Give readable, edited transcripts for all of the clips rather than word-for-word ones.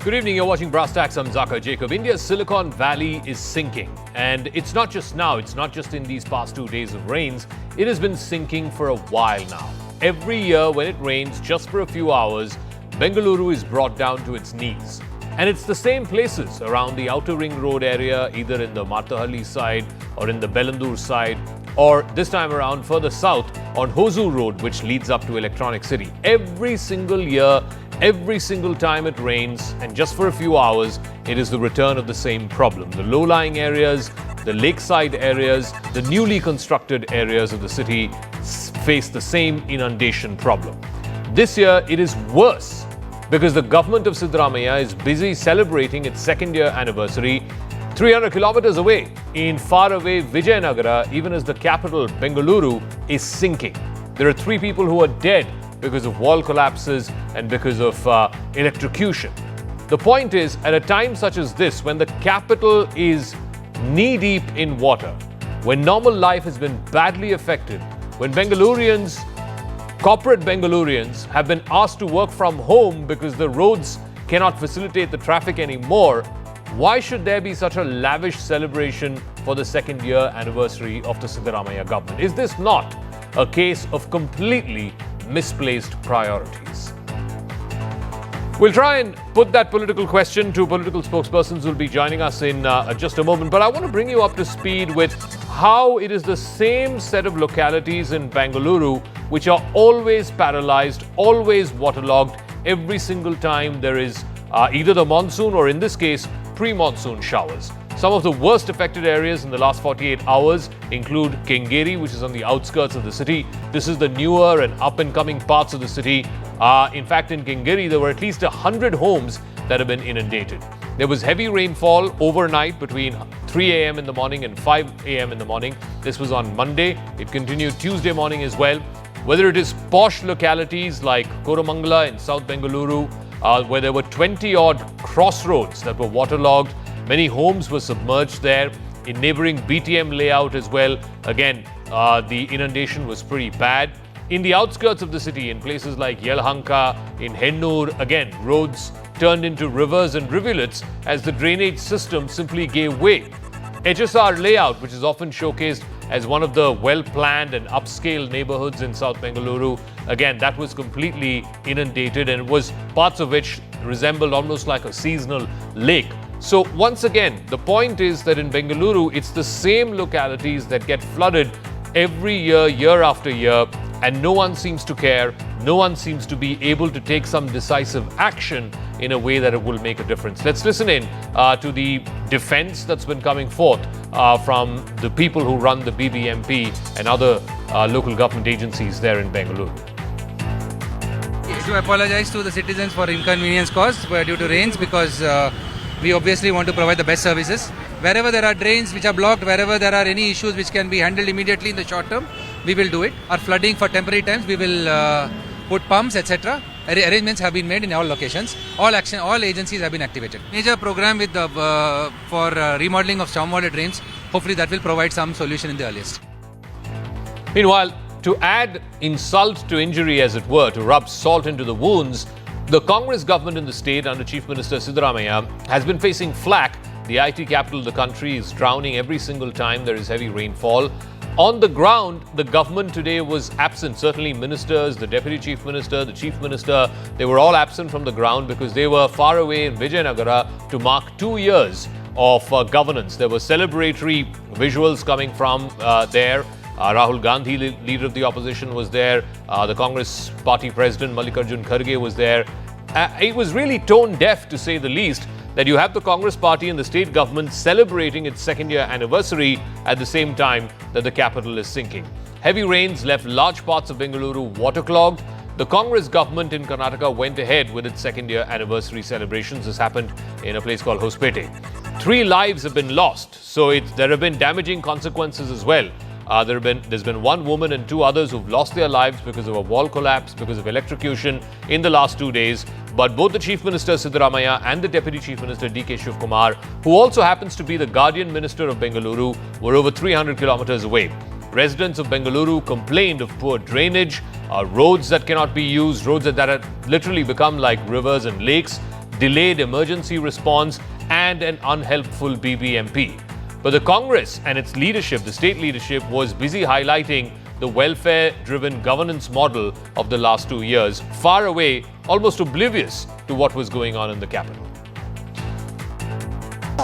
Good evening, you're watching Brass Tacks. I'm Zaka Jacob. India's Silicon Valley is sinking. And it's not just now, it's not just in these past 2 days of rains. It has been sinking for a while now. Every year when it rains, just for a few hours, Bengaluru is brought down to its knees. And it's the same places around the outer ring road area, either in the Martahalli side or in the Bengaluru side, or this time around further south on Hosur Road, which leads up to Electronic City. Every single year, every single time it rains, and just for a few hours, it is the return of the same problem. The low-lying areas, the lakeside areas, the newly constructed areas of the city face the same inundation problem. This year, it is worse because the government of Siddaramaiah is busy celebrating its second-year anniversary 300 kilometers away in faraway Vijayanagara, even as the capital, Bengaluru, is sinking. There are 3 people who are dead because of wall collapses and because of electrocution. The point is, at a time such as this, when the capital is knee-deep in water, when normal life has been badly affected, when corporate Bengalurians have been asked to work from home because the roads cannot facilitate the traffic anymore, why should there be such a lavish celebration for the second-year anniversary of the Siddaramaiah government? Is this not a case of completely misplaced priorities? We'll try and put that political question to political spokespersons who will be joining us in just a moment. But I want to bring you up to speed with how it is the same set of localities in Bengaluru which are always paralyzed, always waterlogged every single time there is either the monsoon or, in this case, pre-monsoon showers. Some of the worst affected areas in the last 48 hours include Kengeri, which is on the outskirts of the city. This is the newer and up-and-coming parts of the city. In fact, in Kengeri, there were at least 100 homes that have been inundated. There was heavy rainfall overnight between 3 a.m. in the morning and 5 a.m. in the morning. This was on Monday. It continued Tuesday morning as well. Whether it is posh localities like Koramangala in South Bengaluru, where there were 20-odd crossroads that were waterlogged. Many homes were submerged there. In neighboring BTM layout as well, again, the inundation was pretty bad. In the outskirts of the city, in places like Yelahanka, in Hennur, again, roads turned into rivers and rivulets as the drainage system simply gave way. HSR layout, which is often showcased as one of the well-planned and upscale neighborhoods in South Bengaluru, again, that was completely inundated, and it was parts of which resembled almost like a seasonal lake. So once again, the point is that in Bengaluru, it's the same localities that get flooded every year, year after year, and no one seems to care. No one seems to be able to take some decisive action in a way that it will make a difference. Let's listen in to the defense that's been coming forth from the people who run the BBMP and other local government agencies there in Bengaluru. To apologize to the citizens for inconvenience caused due to rains, because we obviously want to provide the best services. Wherever there are drains which are blocked, wherever there are any issues which can be handled immediately in the short term, we will do it. Or flooding for temporary times, we will put pumps, etc. Arrangements have been made in all locations. All agencies have been activated. Major program with for remodeling of stormwater drains. Hopefully that will provide some solution in the earliest. Meanwhile, to add insult to injury, as it were, to rub salt into the wounds, the Congress government in the state under Chief Minister Siddaramaiah has been facing flack. The IT capital of the country is drowning every single time there is heavy rainfall. On the ground, the government today was absent. Certainly ministers, the deputy chief minister, the chief minister, they were all absent from the ground because they were far away in Vijayanagara to mark 2 years of governance. There were celebratory visuals coming from there. Rahul Gandhi, leader of the opposition, was there. The Congress party president, Mallikarjun Kharge, was there. It was really tone deaf, to say the least, that you have the Congress party and the state government celebrating its second-year anniversary at the same time that the capital is sinking. Heavy rains left large parts of Bengaluru waterlogged. The Congress government in Karnataka went ahead with its second-year anniversary celebrations. This happened in a place called Hospete. 3 lives have been lost, so there have been damaging consequences as well. There's been 1 woman and 2 others who've lost their lives because of a wall collapse, because of electrocution in the last 2 days. But both the Chief Minister Siddaramaiah and the Deputy Chief Minister D.K. Shivkumar, who also happens to be the Guardian Minister of Bengaluru, were over 300 kilometers away. Residents of Bengaluru complained of poor drainage, roads that cannot be used, roads that have literally become like rivers and lakes. delayed emergency response, and an unhelpful BBMP. But the Congress and its leadership, the state leadership, was busy highlighting the welfare-driven governance model of the last 2 years, far away, almost oblivious to what was going on in the capital.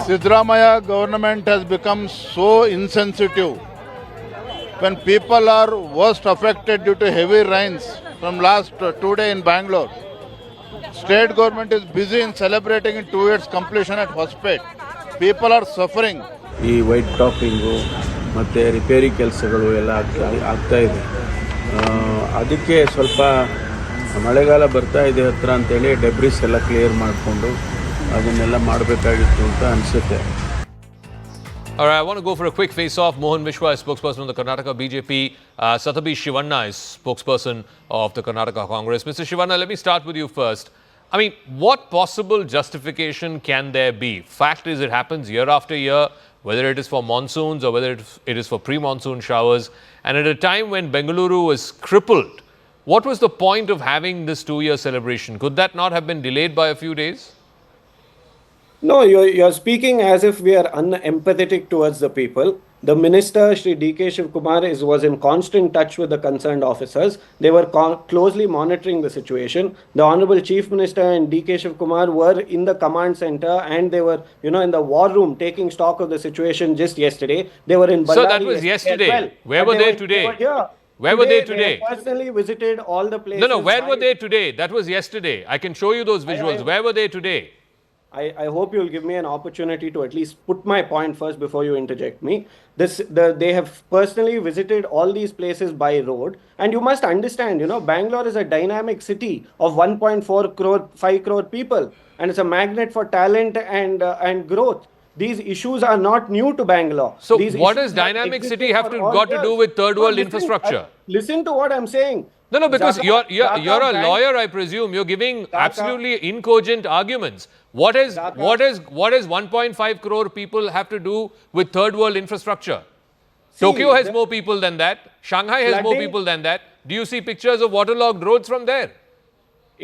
Siddaramaya government has become so insensitive. When people are worst affected due to heavy rains from last 2 days in Bangalore, state government is busy in celebrating in 2 years completion at Hospet. People are suffering. ಈ white topping ಮತ್ತು repair ಕೆಲಸಗಳು ಎಲ್ಲ ಆಗ್ತಾ ಇದೆ. ಅದಕ್ಕೆ ಸ್ವಲ್ಪ ಮಳೆಗಾಲ ಬರ್ತಾ ಇದೆ ಹತ್ರ ಅಂತೇಳಿ ಡೆಬ್ರಿಸ್ ಎಲ್ಲ ಕ್ಲಿಯರ್ ಮಾಡಿಕೊಂಡು ಅದನ್ನೆಲ್ಲ ಮಾಡಬೇಕಾಗಿತ್ತು ಅಂತ ಅನಿಸುತ್ತೆ. All right, I want to go for a quick face-off. Mohan Mishra is spokesperson of the Karnataka BJP. Satabi Shivanna is spokesperson of the Karnataka Congress. Mr. Shivanna, let me start with you first. I mean, what possible justification can there be? Fact is, it happens year after year, whether it is for monsoons or whether it is for pre-monsoon showers. And at a time when Bengaluru was crippled, what was the point of having this 2-year celebration? Could that not have been delayed by a few days? No, you're speaking as if we are unempathetic towards the people. The minister, Shri D.K. Shivkumar, was in constant touch with the concerned officers. They were closely monitoring the situation. The Honorable Chief Minister and D.K. Shivkumar were in the command center and they were, in the war room taking stock of the situation just yesterday. They were in Ballari. So that was yesterday. Well. Where were they today? Where were they today? They personally visited all the places. No, where were they today? That was yesterday. I can show you those visuals. Where were they today? I hope you'll give me an opportunity to at least put my point first before you interject me. They have personally visited all these places by road. And you must understand, Bangalore is a dynamic city of 1.4 crore, 5 crore people. And it's a magnet for talent and growth. These issues are not new to Bangalore. So what does dynamic city have got to do with third world infrastructure? Listen to what I'm saying. No, because you're a lawyer, I presume. You're giving absolutely incogent arguments. What does 1.5 crore people have to do with third world infrastructure? Tokyo has more people than that. Shanghai has more people than that. Do you see pictures of waterlogged roads from there?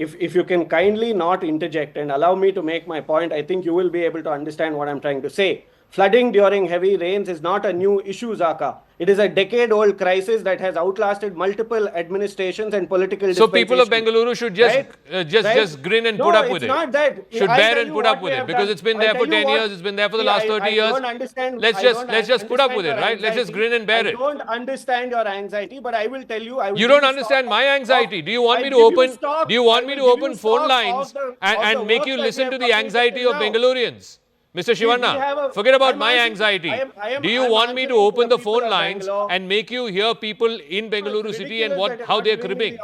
If you can kindly not interject and allow me to make my point, I think you will be able to understand what I'm trying to say. Flooding during heavy rains is not a new issue, Zaka. It is a decade-old crisis that has outlasted multiple administrations and political So people of Bengaluru should just grin and put up with it. No, it's not that. Should bear and put up with it because it's been there for 10 years, it's been there for the last 30 years. Let's just put up with it, right? Let's just grin and bear it. I don't understand your anxiety, but I will tell you. You don't understand my anxiety. Do you want me to open phone lines and make you listen to the anxiety of Bengalurians? Mr. Shivanna, forget about my anxiety. Do you want me to open the phone lines and make you hear people in Bengaluru city and how they're cribbing?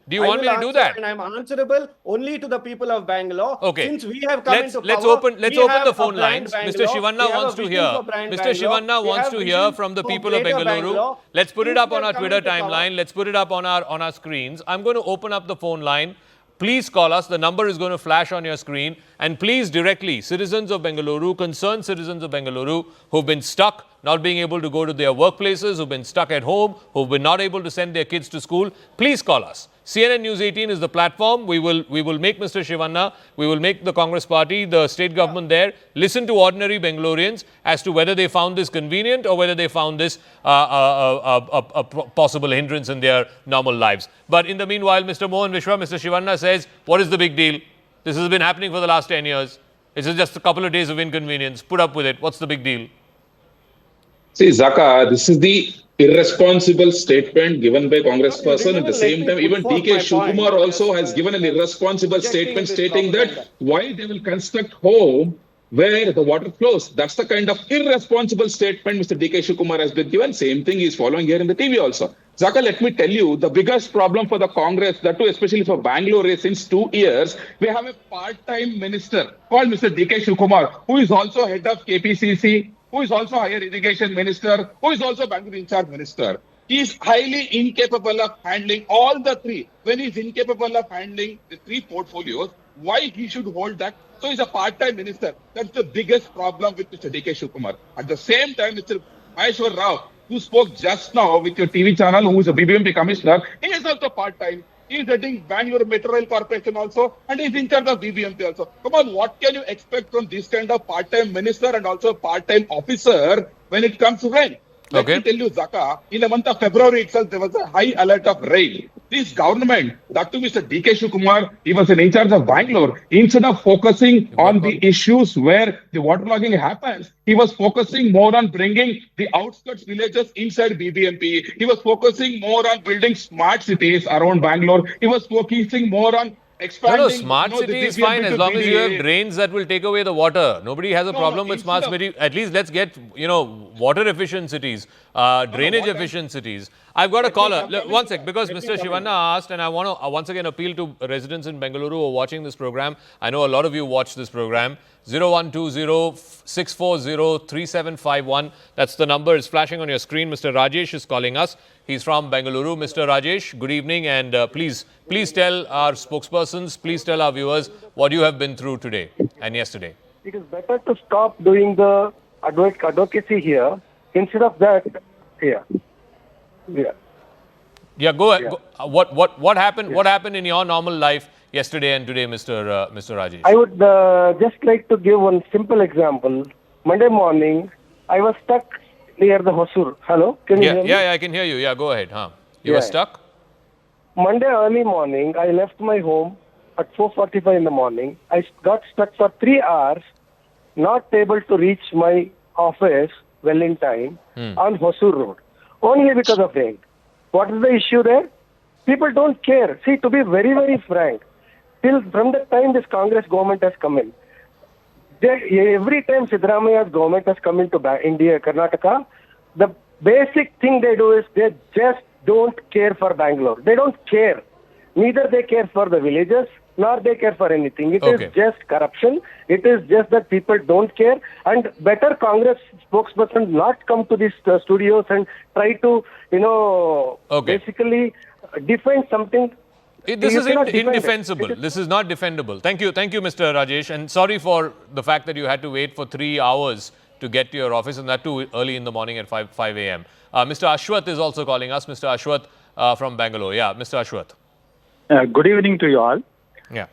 Do you want me to do that? And I'm answerable only to the people of Bangalore. Okay. Since we have come into let's power, open the phone lines. Mr. Shivanna wants to hear. Mr. Shivanna wants to hear from the people of Bengaluru. Let's put it up on our Twitter timeline. Let's put it up on our screens. I'm going to open up the phone line. Please call us. The number is going to flash on your screen. And please directly, citizens of Bengaluru, concerned citizens of Bengaluru who've been stuck, not being able to go to their workplaces, who've been stuck at home, who've been not able to send their kids to school, please call us. CNN News 18 is the platform. We will make Mr. Shivanna, we will make the Congress party, the state government there, listen to ordinary Bengalurians as to whether they found this convenient or whether they found this a possible hindrance in their normal lives. But in the meanwhile, Mr. Mohan Mishra, Mr. Shivanna says, what is the big deal? This has been happening for the last 10 years. It's just a couple of days of inconvenience. Put up with it. What's the big deal? See, Zaka, this is the irresponsible statement given by Congress person. At the same time, even D.K. Shivkumar also has given an irresponsible statement stating that why they will construct home where the water flows. That's the kind of irresponsible statement Mr. D.K. Shivkumar has been given. Same thing is following here in the TV also. Zaka, let me tell you, the biggest problem for the Congress, that too especially for Bangalore, is since 2 years, we have a part-time minister called Mr. D.K. Shivkumar, who is also head of KPCC, who is also higher education minister, who is also Bangalore in-charge minister. He is highly incapable of handling all the three. When he is incapable of handling the three portfolios, why he should hold that? So he's a part-time minister. That's the biggest problem with Mr. D.K. Shivkumar. At the same time, Mr. Maheshwar Rao, who spoke just now with your TV channel, who is a BBMP commissioner, he is also part-time. He's heading Bangalore Metro Rail Corporation also, and he's in charge of BBMP also. Come on, what can you expect from this kind of part-time minister and also part-time officer when it comes to rain? Let me tell you, Zaka, in the month of February itself, there was a high alert of rain. This government, that to Mr. D.K. Shivakumar, he was in charge of Bangalore. Instead of focusing on the issues where the waterlogging happens, he was focusing more on bringing the outskirts villages inside BBMP. He was focusing more on building smart cities around Bangalore. He was focusing more on expanding. Smart city is fine as long as you have drains that will take away the water. Nobody has a problem with smart city. At least let's get, water efficient cities, drainage efficient cities. I've got a caller. One sec, because Mr. Shivanna asked, and I want to once again appeal to residents in Bengaluru who are watching this program. I know a lot of you watch this program. 0120-640-3751. That's the number. It's flashing on your screen. Mr. Rajesh is calling us. He's from Bengaluru. Mr. Rajesh, good evening, and please tell our spokespersons, please tell our viewers what you have been through today and yesterday. It is better to stop doing the advocacy here instead of that here. Yeah, go ahead. Yeah. What happened? Yeah. What happened in your normal life yesterday and today, Mr. Rajesh? I would just like to give one simple example. Monday morning, I was stuck near the Hosur. Hello, can you hear me? Yeah, I can hear you. Yeah, go ahead. You were stuck? Monday early morning, I left my home at 4:45 in the morning. I got stuck for 3 hours, not able to reach my office well in time on Hosur Road, only because of rain. What is the issue there? People don't care. See, to be very, very frank, from the time this Congress government has come in, every time Siddaramaia's government has come into India, Karnataka, the basic thing they do is they just don't care for Bangalore. They don't care. Neither they care for the villagers, nor they care for anything. It is just corruption. It is just that people don't care. And better Congress spokesperson not come to these studios and try to, basically defend something. This is indefensible. This is not defendable. Thank you, Mr. Rajesh. And sorry for the fact that you had to wait for 3 hours to get to your office, and that too early in the morning at 5 a.m. Mr. Ashwath is also calling us. Mr. Ashwath from Bangalore. Yeah, Mr. Ashwath. Good evening to you all. Yeah.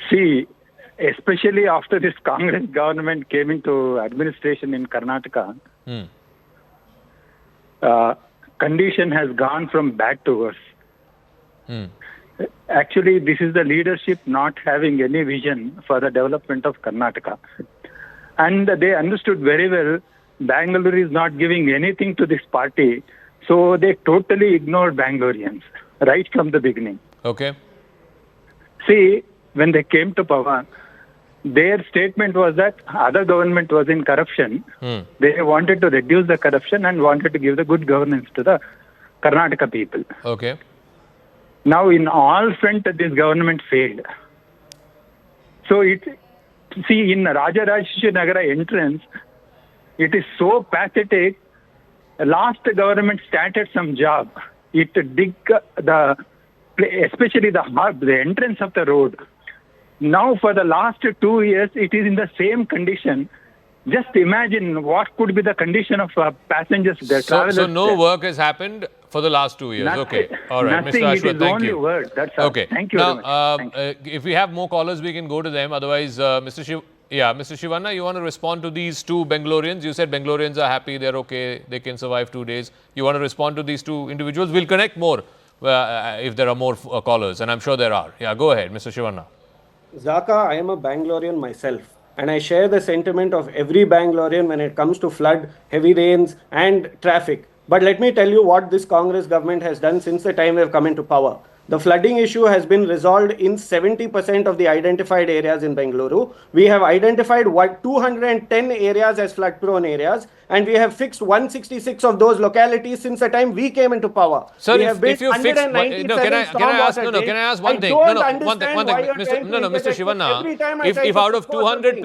See, especially after this Congress government came into administration in Karnataka, condition has gone from bad to worse. Actually, this is the leadership not having any vision for the development of Karnataka. And they understood very well Bangalore is not giving anything to this party, so they totally ignored Bangaloreans right from the beginning. Okay. See, when they came to power, their statement was that other government was in corruption. They wanted to reduce the corruption and wanted to give the good governance to the Karnataka people. Okay. Now, in all front, this government failed. So, in Rajarajeshwari Nagara entrance, it is so pathetic. Last government started some job. It dig especially the entrance of the road. Now, for the last 2 years, it is in the same condition. Just imagine what could be the condition of passengers there. So no work has happened for the last 2 years. Nothing, okay. All right. Nothing. Mr. Ashwath, thank you. Word. That's all. Okay. Thank you now, very much. If we have more callers, we can go to them. Otherwise, Mr. Shivanna, you want to respond to these two Bengalurians? You said Bengalurians are happy, they're okay, they can survive 2 days. You want to respond to these two individuals? We'll connect more if there are more callers, and I'm sure there are. Yeah, go ahead, Mr. Shivanna. Zaka, I am a Bangalorean myself, and I share the sentiment of every Bangalorean when it comes to flood, heavy rains and traffic. But let me tell you what this Congress government has done since the time they've come into power. The flooding issue has been resolved in 70% of the identified areas in Bengaluru. We have identified 210 areas as flood-prone areas, and we have fixed 166 of those localities since the time we came into power. Sir, we have built if you fix, can I ask one thing? Mr. Shivanna, if out of 200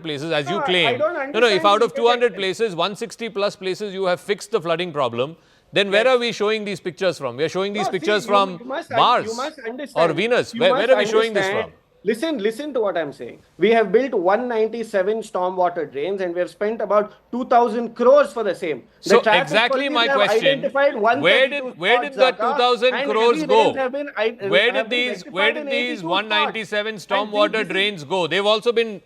places, as you claim, if out of 200 places, 160 plus places you have fixed the flooding problem, then where are we showing these pictures from? We are showing these pictures from Mars or Venus. Where are we showing this from? Listen to what I'm saying. We have built 197 stormwater drains and we have spent about 2,000 crores for the same. So The traffic exactly police my have question, identified 132 where did that spots, 2,000 and crores heavy go? rains have been, Where have did been these rectified in 82 197 spots. And stormwater this is- drains go? They've also been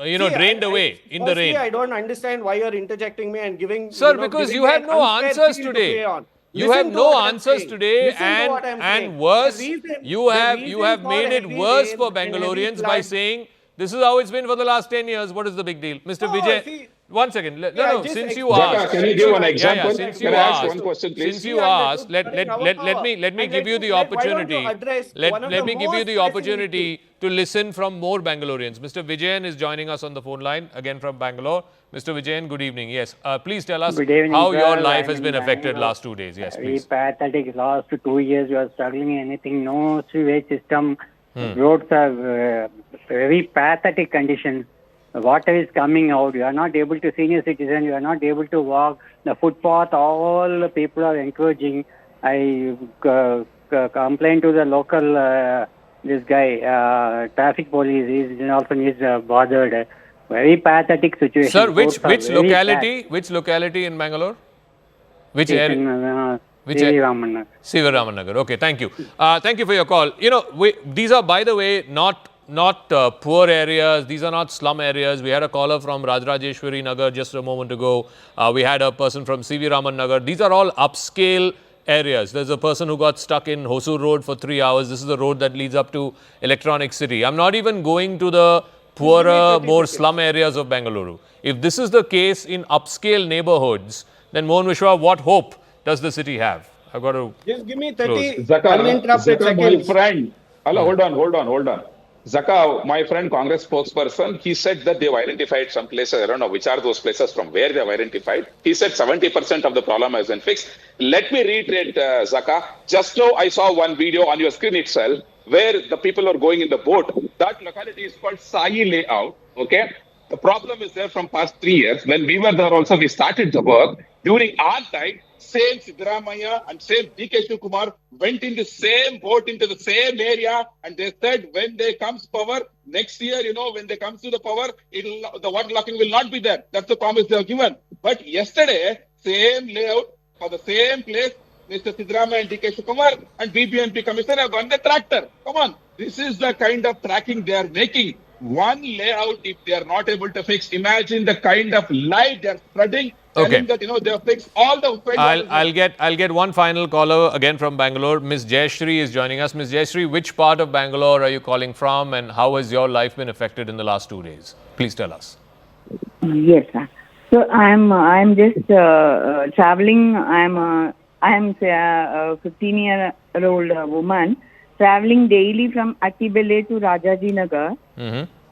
See, drained away in the firstly, rain. I don't understand why you're interjecting me and giving. Sir, because giving you me have an no unfair answers field to today. play on. You Listen have to no what I'm answers saying. today, Listen to what I'm saying. and worse, The reason- you the have reason for made it heavy worse rain for and heavy Bangaloreans by flood- saying this is how it's been for the last 10 years. What is the big deal, Mr. No, Vijay? see- One second. No, Yeah, no. just Since you explain- Zaka, asked, can you give an yeah, example? since Can you I ask asked, one question, please? since you asked, let me give you the Why don't you opportunity. address one of Let the me give you most the pressing opportunity to listen from more Bangaloreans. Mr. Vijayan is joining us on the phone line again from Bangalore. Mr. Vijayan, good evening. Yes, please tell us Good evening, how your sir. life I'm has in been affected Bangalore. last 2 days. Yes, Very please. pathetic. Last 2 years, we are struggling. Anything, no sewage system. Roads are very pathetic condition. Water is coming out. You are not able to, senior citizen, you are not able to walk. The footpath, all the people are encouraging. I complained to the local, this guy, traffic police, he also is bothered. Very pathetic situation. Sir, Roads are very bad. which locality in Bangalore? Which It's area? in, Which Sri area? Raman. Sivaramanagar. Okay, thank you. Thank you for your call. These are, by the way, not poor areas. These are not slum areas. We had a caller from Rajrajeshwari Nagar just a moment ago. We had a person from CV Raman Nagar. These are all upscale areas. There's a person who got stuck in Hosur Road for 3 hours. This is the road that leads up to Electronic City. I'm not even going to the poorer, more slum areas of Bengaluru. If this is the case in upscale neighborhoods, then Mohan Vishwa, what hope does the city have? I've got to Just give me 30 Zaka, uninterrupted my seconds. friend. Hello, hold on. Zaka, my friend, Congress spokesperson, he said that they've identified some places. I don't know which are those places from where they've identified. He said 70% of the problem has been fixed. Let me reiterate, Zaka. Just now, I saw one video on your screen itself where the people are going in the boat. That locality is called Sai Layout. Okay. The problem is there from past 3 years. When we were there also, we started the work. During our time, same Siddaramaiah and same DK Shivakumar went in the same boat into the same area, and they said when there comes power next year, when they comes to the power, the water locking will not be there. That's the promise they have given. But yesterday, same layout for the same place, Mr. Siddaramaiah and DK Shivakumar and BBMP commissioner have gone the tractor. Come on, this is the kind of tracking they are making. One layout, if they are not able to fix, imagine the kind of lie they are spreading. Telling that they have fixed all the. I'll get one final caller again from Bangalore. Ms. Jayashree is joining us. Ms. Jayashree, which part of Bangalore are you calling from, and how has your life been affected in the last 2 days? Please tell us. Yes, sir. So I'm just traveling. I'm a 15-year-old woman traveling daily from Attibele to Rajaji Nagar.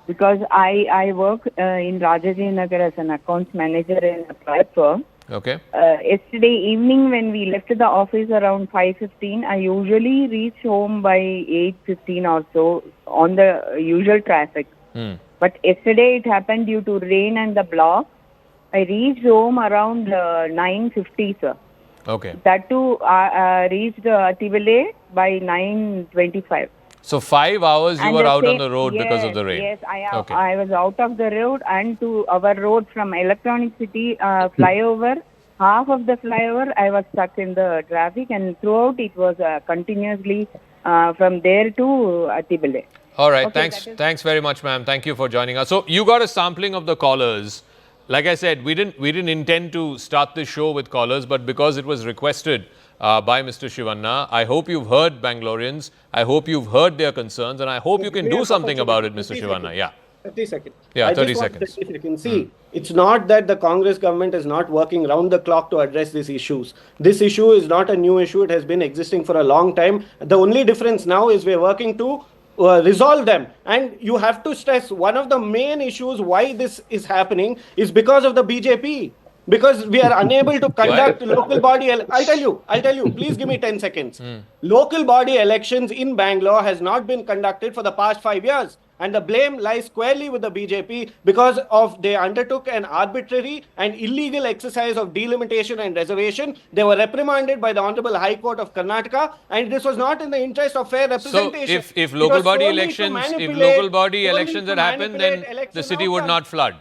Because I work in Rajaji Nagar as an accounts manager in a private firm. Okay. Yesterday evening when we left the office around 5:15, I usually reach home by 8:15 or so on the usual traffic. But yesterday it happened due to rain and the block. I reached home around 9:50, sir. Okay. That too reached Attibele by 9:25. So 5 hours you were out on the road because of the rain. Yes, I was out of the road, and to our road from Electronic City flyover, half of the flyover I was stuck in the traffic, and throughout it was continuously from there to Attibele. All right, Okay, thanks very much, ma'am. Thank you for joining us. So you got a sampling of the callers. Like I said, we didn't intend to start this show with callers, but because it was requested by Mr. Shivanna, I hope you've heard Bangaloreans. I hope you've heard their concerns, and I hope you can do something about it, Mr. Shivanna. Yeah. 30 seconds. Yeah, 30 just want seconds. 30 seconds. See, it's not that the Congress government is not working round the clock to address these issues. This issue is not a new issue. It has been existing for a long time. The only difference now is we're working to resolve them. And you have to stress one of the main issues why this is happening is because of the BJP. Because we are unable to conduct local body. I'll tell you. Please give me 10 seconds. Local body elections in Bangalore has not been conducted for the past 5 years. and the blame lies squarely with the BJP because of they undertook an arbitrary and illegal exercise of delimitation and reservation. They were reprimanded by the Honorable High Court of Karnataka, and this was not in the interest of fair So representation. if It local was body solely to elections, if manipulate- local body solely elections to had happened, then manipulate election the city would outcomes. not flood.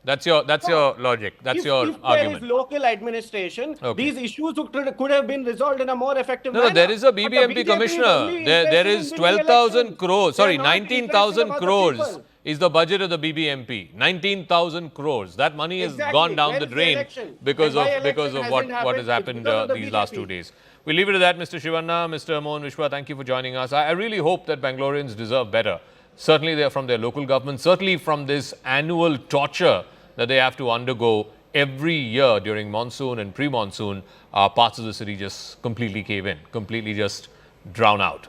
That's your logic. That's your If argument. there is local administration, Okay. these issues could have been resolved in a more effective No, manner. there is a But the BBMP BJP is commissioner. only There interested is in winning 12,000 elections. crores. They are Sorry, not 19,000 interested about the crores people. is the budget of the BBMP. 19,000 crores. That money has Exactly. gone down Where the is the drain election? because And of why election what hasn't has happened? happened It's because of the these last BJP. 2 days. We'll leave it at that, Mr. Shivanna, Mr. Mohan Vishwa. Thank you for joining us. I really hope that Bangaloreans deserve better. Certainly, they are from their local government. Certainly, from this annual torture that they have to undergo every year during monsoon and pre-monsoon, parts of the city just completely cave in, completely just drown out.